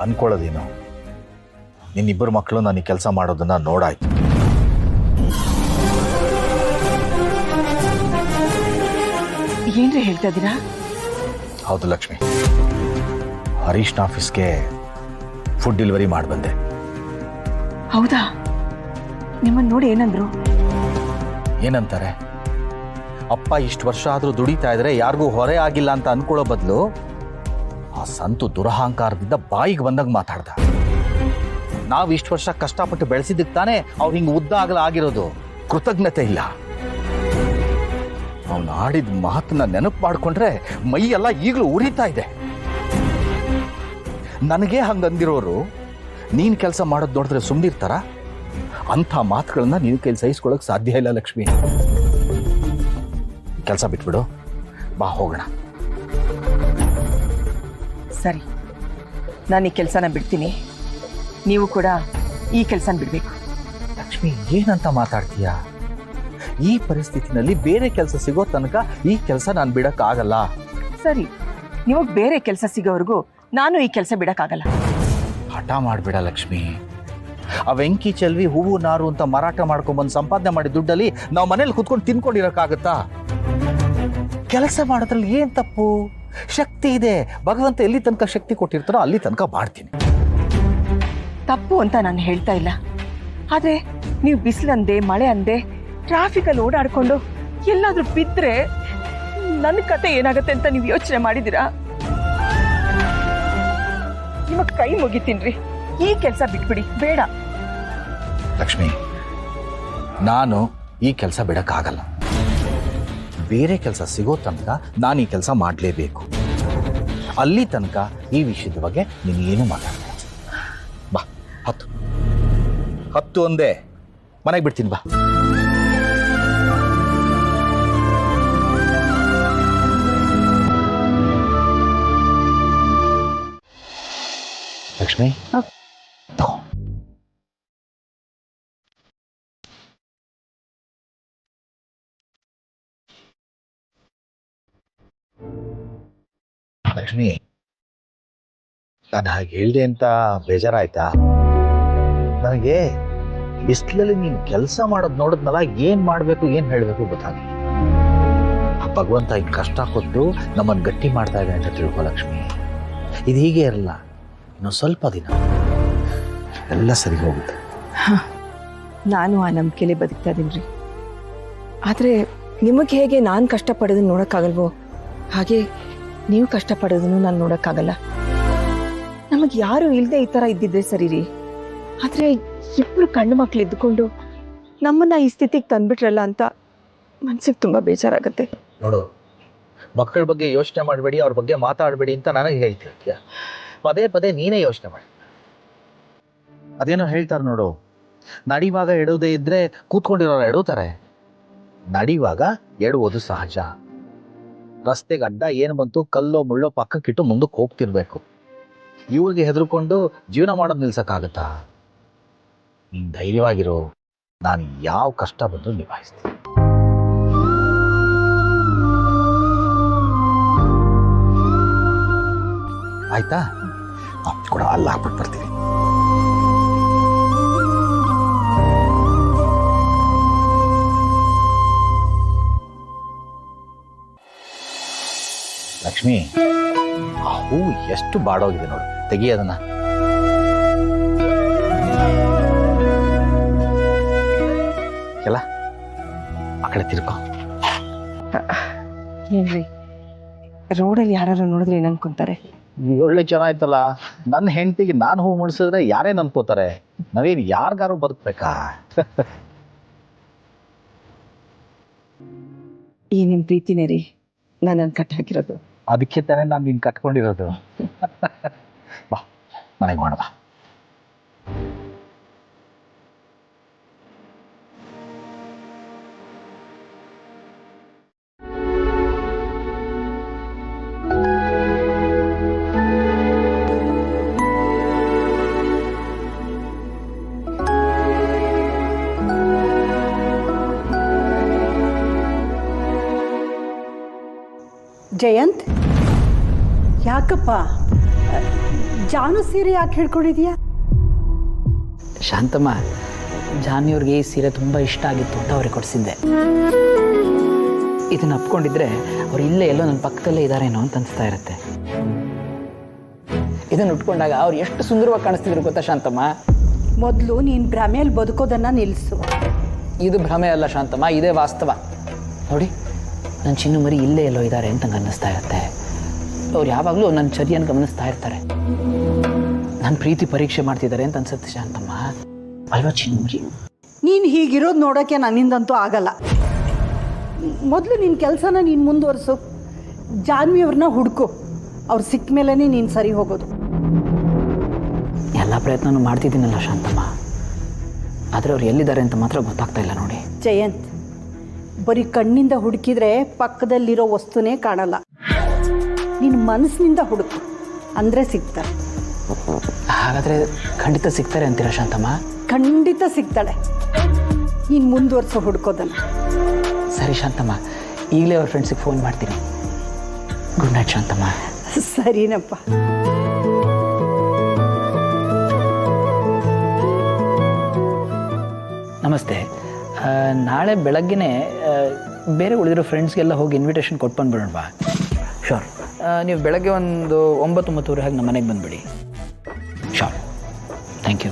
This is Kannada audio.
ಅನ್ಕೊಳ್ಳೋದೇನು, ನಿನ್ನಿಬ್ಬರು ಮಕ್ಕಳು ನನಗೆ ಕೆಲಸ ಮಾಡೋದನ್ನ ನೋಡಾಯ್ತು. ಏನ್ರಿ ಹೇಳ್ತಾ ಇದ್ದೀರಾ? ಹೌದು ಲಕ್ಷ್ಮಿ, ಹರೀಶ್ನ ಆಫೀಸ್ಗೆ ಫುಡ್ ಡೆಲಿವರಿ ಮಾಡಿ ಬಂದೆ. ಹೌದಾ? ನಿಮ್ಮನ್ನ ನೋಡಿ ಏನಂದ್ರು? ಏನಂತಾರೆ, ಅಪ್ಪ ಇಷ್ಟು ವರ್ಷ ಆದರೂ ದುಡಿತಾ ಇದ್ರೆ ಯಾರಿಗೂ ಹೊರೆ ಆಗಿಲ್ಲ ಅಂತ ಅನ್ಕೊಳ್ಳೋ ಬದಲು ಆ ಸಂತು ದುರಹಂಕಾರದಿಂದ ಬಾಯಿಗೆ ಬಂದಾಗ ಮಾತಾಡ್ದ. ನಾವು ಇಷ್ಟು ವರ್ಷ ಕಷ್ಟಪಟ್ಟು ಬೆಳೆಸಿದ್ದಕ್ಕೆ ತಾನೇ ಅವ್ರು ಹಿಂಗೆ ಉದ್ದ ಆಗಿರೋದು. ಕೃತಜ್ಞತೆ ಇಲ್ಲ. ಅವನು ಆಡಿದ ಮಾತನ್ನ ನೆನಪು ಮಾಡಿಕೊಂಡ್ರೆ ಮೈ ಎಲ್ಲ ಈಗಲೂ ಉರಿತಾ ಇದೆ. ನನಗೆ ಹಂಗಂದಿರೋರು ನೀನು ಕೆಲಸ ಮಾಡೋದು ನೋಡಿದ್ರೆ ಸುಮ್ಮನಿರ್ತಾರ? ಅಂಥ ಮಾತುಗಳನ್ನ ನೀನು ಕೈಲಿ ಸಹಿಸ್ಕೊಳ್ಳೋಕೆ ಸಾಧ್ಯ ಇಲ್ಲ ಲಕ್ಷ್ಮಿ. ಕೆಲಸ ಬಿಟ್ಬಿಡು, ಬಾ ಹೋಗೋಣ. ಸರಿ, ನಾನು ಈ ಕೆಲಸನ ಬಿಡ್ತೀನಿ. ನೀವು ಕೂಡ ಈ ಕೆಲಸನ ಬಿಡಬೇಕು. ಲಕ್ಷ್ಮಿ, ಏನಂತ ಮಾತಾಡ್ತೀಯಾ? ಈ ಪರಿಸ್ಥಿತಿನಲ್ಲಿ ಬೇರೆ ಕೆಲಸ ಸಿಗೋ ತನಕ ಈ ಕೆಲಸ ನಾನು ಬಿಡಕ್ಕಾಗಲ್ಲ. ಸರಿ, ನಿಮಗೆ ಬೇರೆ ಕೆಲಸ ಸಿಗೋವರೆಗೂ ನಾನು ಈ ಕೆಲಸ ಬಿಡಕ್ಕಾಗಲ್ಲ. ಹಠ ಮಾಡಬೇಡ ಲಕ್ಷ್ಮಿ. ಆ ವೆಂಕಿ ಚೆಲ್ವಿ ಹೂವು ನಾರು ಅಂತ ಮಾರಾಟ ಮಾಡ್ಕೊಂಡ್ಬಂದು ಸಂಪಾದನೆ ಮಾಡಿ ದುಡ್ಡಲ್ಲಿ ನಾವು ಮನೇಲಿ ಕುತ್ಕೊಂಡು ತಿನ್ಕೊಂಡಿರಕ್ಕಾಗತ್ತಾ? ಕೆಲಸ ಮಾಡೋದ್ರಲ್ಲಿ ಏನ್ ತಪ್ಪು? ಶಕ್ತಿ ಇದೆ. ಭಗವಂತ ಎಲ್ಲಿ ತನಕ ಶಕ್ತಿ ಕೊಟ್ಟಿರ್ತಾರೋ ಅಲ್ಲಿ ತನಕ ಮಾಡ್ತೀನಿ. ತಪ್ಪು ಅಂತ ನಾನು ಹೇಳ್ತಾ ಇಲ್ಲ. ಆದ್ರೆ ನೀವು ಬಿಸಿಲಂದೆ, ಮಳೆ ಅಂದೆ, ಟ್ರಾಫಿಕಲ್ಲಿ ಓಡಾಡ್ಕೊಂಡು ಎಲ್ಲಾದ್ರೂ ಬಿದ್ರೆ ನನ್ನ ಕತೆ ಏನಾಗತ್ತೆ ಅಂತ ನೀವು ಯೋಚನೆ ಮಾಡಿದ್ದೀರಾ? ನಿಮ್ಮ ಕೈ ಮುಗಿತೀನ್ರಿ, ಈ ಕೆಲಸ ಬಿಟ್ಬಿಡಿ. ಬೇಡ ಲಕ್ಷ್ಮಿ, ನಾನು ಈ ಕೆಲಸ ಬಿಡಕ್ಕಾಗಲ್ಲ. ಬೇರೆ ಕೆಲಸ ಸಿಗೋ ತನಕ ನಾನು ಈ ಕೆಲಸ ಮಾಡಲೇಬೇಕು. ಅಲ್ಲಿ ತನಕ ಈ ವಿಷಯದ ಬಗ್ಗೆ ನೀನೇನು ಮಾತಾಡ್ತೀನಿ. ಬಾ, ಹತ್ತು ಒಂದೇ ಮನೆಗೆ ಬಿಡ್ತೀನಿ. ಬಾ. ಲಕ್ಷ್ಮಿ, ಲಕ್ಷ್ಮಿ, ನಾನು ಹಾಗೆ ಹೇಳ್ದೆ ಅಂತ ಬೇಜಾರಾಯ್ತಾ? ನನಗೆ ಬಿಸಿಲಲ್ಲಿ ನೀನು ಕೆಲಸ ಮಾಡೋದು ನೋಡಿದ್ನಲ್ಲ, ಏನ್ ಮಾಡ್ಬೇಕು ಏನ್ ಹೇಳ್ಬೇಕು ಗೊತ್ತಾಗಲಿ. ಭಗವಂತ ಈಗ ಕಷ್ಟ ಕೊಟ್ಟು ನಮ್ಮನ್ನು ಗಟ್ಟಿ ಮಾಡ್ತಾ ಇದೆ ಅಂತ ತಿಳ್ಕೊ ಲಕ್ಷ್ಮಿ. ಇದು ಹೀಗೆ ಇರಲ್ಲ, ಇನ್ನು ಸ್ವಲ್ಪ ದಿನ ಎಲ್ಲ ಸರಿ ಹೋಗುತ್ತೆ. ನಾನು ಆ ನಂಬಿಕೆಲೆ ಬದುಕ್ತಾ ಇದೀನಿ. ಆದ್ರೆ ನಿಮಗೆ ಹೇಗೆ ನಾನು ಕಷ್ಟಪಡೋದನ್ನ ನೋಡೋಕ್ಕಾಗಲ್ವೋ ಹಾಗೆ ನೀವು ಕಷ್ಟಪಡೋದನ್ನು ನಾನು ನೋಡೋಕ್ಕಾಗಲ್ಲ. ನಮಗೆ ಯಾರು ಇಲ್ಲದೆ ಈ ಥರ ಇದ್ದಿದ್ರೆ ಸರಿ ರೀ. ಆದರೆ ಇಬ್ಬರು ಗಂಡು ಮಕ್ಳು ಇದ್ದುಕೊಂಡು ನಮ್ಮನ್ನ ಈ ಸ್ಥಿತಿಗೆ ತಂದ್ಬಿಟ್ರಲ್ಲ ಅಂತ ಮನ್ಸಿಗೆ ತುಂಬ ಬೇಜಾರಾಗುತ್ತೆ. ನೋಡು, ಮಕ್ಕಳ ಬಗ್ಗೆ ಯೋಚನೆ ಮಾಡಬೇಡಿ, ಅವ್ರ ಬಗ್ಗೆ ಮಾತಾಡಬೇಡಿ ಅಂತ ನನಗೆ ಹೇಳ್ತಿರ್ತೀಯ. ಪದೇ ಪದೇ ನೀನೇ ಯೋಚನೆ ಮಾಡಿ. ಅದೇನೋ ಹೇಳ್ತಾರೆ ನೋಡು, ನಡಿವಾಗ ಎಡುವುದೇ ಇದ್ರೆ ಕೂತ್ಕೊಂಡಿರೋರು ಎಡುತ್ತಾರೆ. ನಡಿವಾಗ ಎಡುವುದು ಸಹಜ. ರಸ್ತೆಗೆ ಅಡ್ಡ ಏನು ಬಂತು, ಕಲ್ಲೋ ಮುಳ್ಳೋ ಪಕ್ಕಕ್ಕಿಟ್ಟು ಮುಂದಕ್ಕೆ ಹೋಗ್ತಿರ್ಬೇಕು. ಇವ್ರಿಗೆ ಹೆದರ್ಕೊಂಡು ಜೀವನ ಮಾಡೋದು ನಿಲ್ಸಕ್ಕಾಗತ್ತಾ? ನೀನು ಧೈರ್ಯವಾಗಿರೋ, ನಾನು ಯಾವ ಕಷ್ಟ ಬಂದರೂ ನಿಭಾಯಿಸ್ತೀನಿ. ಆಯ್ತಾ? ಕೂಡ ಅಲ್ಲಿ ಹಾಕ್ಬಿಟ್ಟು ಬರ್ತೀನಿ. ಲಕ್ಷ್ಮಿ, ಆ ಹೂ ಎಷ್ಟು ಬಾಡೋಗಿದೆ ನೋಡು, ತೆಗಿಯೋದನ್ನ. ಎಲ್ಲ ಆ ಕಡೆ ತಿರ್ಕೊ. ಏನ್ರಿ, ರೋಡಲ್ಲಿ ಯಾರು ನೋಡಿದ್ರೆ ಏನು ಅನ್ಕೊಂತಾರೆ? ಒಳ್ಳೆ ಜನ ಆಯ್ತಲ್ಲ. ನನ್ನ ಹೆಂಡತಿಗೆ ನಾನು ಹೂ ಮುಡಿಸಿದ್ರೆ ಯಾರೇನು ಅನ್ಕೋತಾರೆ? ನಾವೇನು ಯಾರಿಗಾರು ಬದುಕ್ಬೇಕಾ? ಈ ನಿಮ್ಮ ಪ್ರೀತಿನೇ ರೀ ನನ್ನನ್ನು ಕಟ್ ಹಾಕಿರೋದು. ಅದಕ್ಕೆ ತಾನೇ ನಾನು ನಿನ್ನ ಕಟ್ಕೊಂಡಿರೋದು. ಬಾ, ಮನೆಗೆ ಮಾಡೋಣ. ಜಯಂತ್, ಯಾಕಪ್ಪ ಜಾನು ಸೀರೆ ಯಾಕೆ ಹಿಡ್ಕೊಂಡಿದ್ಯಾ? ಶಾಂತಮ್ಮ, ಜಾನಿಯವ್ರಿಗೆ ಈ ಸೀರೆ ತುಂಬ ಇಷ್ಟ ಆಗಿತ್ತು ಅಂತ ಅವ್ರಿಗೆ ಕೊಡಿಸಿದ್ದೆ. ಇದನ್ನು ಅಪ್ಕೊಂಡಿದ್ರೆ ಅವ್ರು ಇಲ್ಲೇ ಎಲ್ಲೋ ನನ್ನ ಪಕ್ಕದಲ್ಲೇ ಇದ್ದಾರೇನೋ ಅಂತ ಅನಿಸ್ತಾ ಇರುತ್ತೆ. ಇದನ್ನು ಉಟ್ಕೊಂಡಾಗ ಅವ್ರು ಎಷ್ಟು ಸುಂದರವಾಗಿ ಕಾಣಿಸ್ತಿದ್ರು ಗೊತ್ತಾ ಶಾಂತಮ್ಮ? ಮೊದಲು ನೀನು ಭ್ರಮೆಯಲ್ಲಿ ಬದುಕೋದನ್ನು ನಿಲ್ಲಿಸು. ಇದು ಭ್ರಮೆ ಅಲ್ಲ ಶಾಂತಮ್ಮ, ಇದೇ ವಾಸ್ತವ. ನೋಡಿ, ನನ್ನ ಚಿನ್ನು ಮರಿ ಇಲ್ಲೇ ಎಲ್ಲೋ ಇದ್ದಾರೆ ಅಂತ ನಂಗೆ ಅನ್ನಿಸ್ತಾ ಇರುತ್ತೆ. ಅವ್ರು ಯಾವಾಗಲೂ ನನ್ನ ಚರ್ಯನ್ನು ಗಮನಿಸ್ತಾ ಇರ್ತಾರೆ. ನನ್ನ ಪ್ರೀತಿ ಪರೀಕ್ಷೆ ಮಾಡ್ತಿದ್ದಾರೆ ಅಂತ ಅನ್ಸುತ್ತೆ ಶಾಂತಮ್ಮ. ಅಲ್ವಾ ಚಿನ್ನು ಮರಿ? ನೀನು ಹೀಗಿರೋದು ನೋಡೋಕ್ಕೆ ನನ್ನಿಂದಂತೂ ಆಗಲ್ಲ. ಮೊದಲು ನಿನ್ನ ಕೆಲಸನ ನೀನು ಮುಂದುವರಿಸು. ಜಾನ್ವಿಯವ್ರನ್ನ ಹುಡುಕು. ಅವ್ರು ಸಿಕ್ಕ ಮೇಲೇ ನೀನು ಸರಿ ಹೋಗೋದು. ಎಲ್ಲ ಪ್ರಯತ್ನನೂ ಮಾಡ್ತಿದ್ದೀನಲ್ಲ ಶಾಂತಮ್ಮ, ಆದರೆ ಅವ್ರು ಎಲ್ಲಿದ್ದಾರೆ ಅಂತ ಮಾತ್ರ ಗೊತ್ತಾಗ್ತಾ ಇಲ್ಲ ನೋಡಿ. ಜಯಂತ್, ಬರೀ ಕಣ್ಣಿಂದ ಹುಡುಕಿದ್ರೆ ಪಕ್ಕದಲ್ಲಿರೋ ವಸ್ತುನೇ ಕಾಣಲ್ಲ. ನಿನ್ನ ಮನಸ್ಸಿನಿಂದ ಹುಡುಕು, ಅಂದರೆ ಸಿಗ್ತಾರೆ. ಹಾಗಾದರೆ ಖಂಡಿತ ಸಿಗ್ತಾರೆ ಅಂತೀರಾ ಶಾಂತಮ್ಮ? ಖಂಡಿತ ಸಿಗ್ತಾಳೆ. ನೀನು ಮುಂದುವರ್ಸೋ ಹುಡುಕೋದನ್ನು. ಸರಿ ಶಾಂತಮ್ಮ, ಈಗಲೇ ಅವ್ರ ಫ್ರೆಂಡ್ಸಿಗೆ ಫೋನ್ ಮಾಡ್ತೀನಿ. Good night Shanthamma. ಸರಿನಪ್ಪ. ನಮಸ್ತೆ. ನಾಳೆ ಬೆಳಗ್ಗೆನೇ ಬೇರೆ ಉಳಿದಿರೋ ಫ್ರೆಂಡ್ಸ್ಗೆಲ್ಲ ಹೋಗಿ ಇನ್ವಿಟೇಷನ್ ಕೊಟ್ಟು ಬಂದುಬಿಡೋಣವಾ? ಶೋರ್. ನೀವು ಬೆಳಗ್ಗೆ ಒಂದು 9-9:30 ಹಾಗೆ ನಮ್ಮ ಮನೆಗೆ ಬಂದುಬಿಡಿ. ಶೋರ್. Thank you.